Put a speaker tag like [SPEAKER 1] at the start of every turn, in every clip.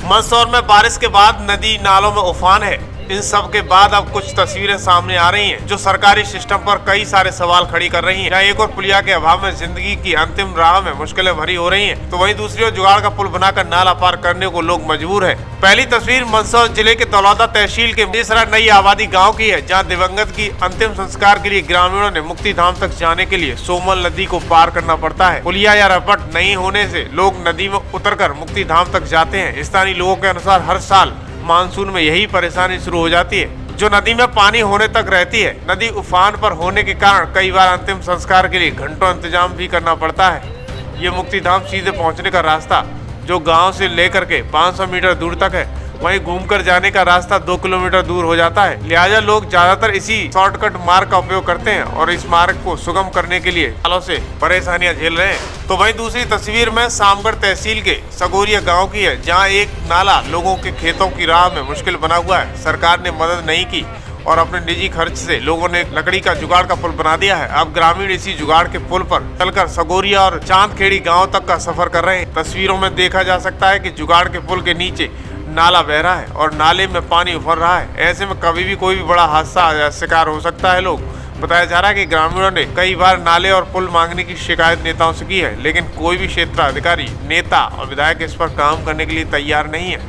[SPEAKER 1] मंदसौर में बारिश के बाद नदी नालों में उफान है। इन सब के बाद अब कुछ तस्वीरें सामने आ रही हैं जो सरकारी सिस्टम पर कई सारे सवाल खड़ी कर रही हैं। यहाँ एक और पुलिया के अभाव में जिंदगी की अंतिम राह में मुश्किलें भरी हो रही हैं, तो वहीं दूसरी ओर जुगाड़ का पुल बनाकर नाला पार करने को लोग मजबूर हैं। पहली तस्वीर मंदसौर जिले के तलौदा तहसील के तीसरा नई आबादी गाँव की है, जहाँ दिवंगत की अंतिम संस्कार के लिए ग्रामीणों ने मुक्ति धाम तक जाने के लिए सोमल नदी को पार करना पड़ता है। पुलिया या रपट नहीं होने से लोग नदी में उतरकर मुक्ति धाम तक जाते हैं। स्थानीय लोगों के अनुसार हर साल मानसून में यही परेशानी शुरू हो जाती है, जो नदी में पानी होने तक रहती है। नदी उफान पर होने के कारण कई बार अंतिम संस्कार के लिए घंटों इंतजाम भी करना पड़ता है। ये मुक्ति धाम सीधे पहुंचने का रास्ता जो गांव से लेकर के 500 मीटर दूर तक है, वहीं घूमकर जाने का रास्ता 2 किलोमीटर दूर हो जाता है। लिहाजा लोग ज्यादातर इसी शॉर्टकट मार्ग का उपयोग करते हैं और इस मार्ग को सुगम करने के लिए सालों से परेशानियां झेल रहे हैं। तो वहीं दूसरी तस्वीर में सामगढ़ तहसील के सगोरिया गांव की है, जहां एक नाला लोगों के खेतों की राह में मुश्किल बना हुआ है। सरकार ने मदद नहीं की और अपने निजी खर्च से लोगों ने लकड़ी का जुगाड़ का पुल बना दिया है। अब ग्रामीण इसी जुगाड़ के पुल पर चलकर सगोरिया और चांदखेड़ी गांव तक का सफर कर रहे हैं। तस्वीरों में देखा जा सकता है कि जुगाड़ के पुल के नीचे नाला बह रहा है और नाले में पानी उफर रहा है। ऐसे में कभी भी कोई भी बड़ा हादसा या शिकार हो सकता है। लोग बताया जा रहा है कि ग्रामीणों ने कई बार नाले और पुल मांगने की शिकायत नेताओं से की है, लेकिन कोई भी क्षेत्राधिकारी, नेता और विधायक इस पर काम करने के लिए तैयार नहीं है।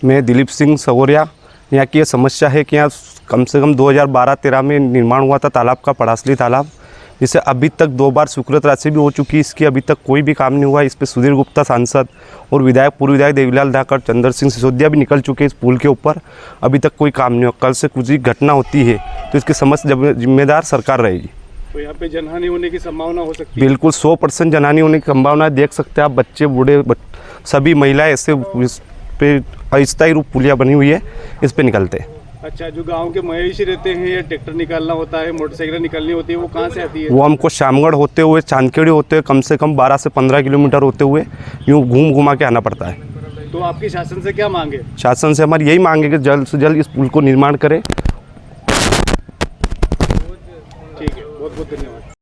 [SPEAKER 2] मैं दिलीप सिंह सगोरिया। यहाँ की ये समस्या है कि यहाँ कम से कम 2012-13 में निर्माण हुआ था तालाब का, पड़ासली तालाब, जिसे अभी तक 2 बार स्वीकृत राशि भी हो चुकी है। इसकी अभी तक कोई भी काम नहीं हुआ। इस पर सुधीर गुप्ता सांसद और विधायक, पूर्व विधायक देवीलाल धाकड़, चंद्र सिंह सिसोदिया भी निकल चुके हैं इस पुल के ऊपर। अभी तक कोई काम नहीं हुआ। कल से कुछ भी घटना होती है तो इसकी समस्त जिम्मेदार सरकार रहेगी।
[SPEAKER 3] तो यहाँ पे जनहानि होने की संभावना हो सकती है?
[SPEAKER 2] बिल्कुल 100% जनहानि होने की संभावना है। देख सकते हैं आप, बच्चे, बूढ़े, सभी महिलाएं ऐसे इस पे अस्थायी रूप पुलिया बनी हुई है, इस पे निकलते हैं।
[SPEAKER 3] अच्छा, जो गांव के मवेशी रहते हैं या ट्रैक्टर निकालना होता है, मोटरसाइकिल निकालनी होती है, वो कहाँ से आती है? वो
[SPEAKER 2] हमको शामगढ़ होते हुए, चांदखेड़ी होते हुए, कम से कम 12 से 15 किलोमीटर होते हुए यूँ घूम घुमा के आना पड़ता है।
[SPEAKER 3] तो आपकी शासन से क्या मांगे?
[SPEAKER 2] शासन से हमारी यही मांग है कि जल्द से जल्द इस पुल को निर्माण करें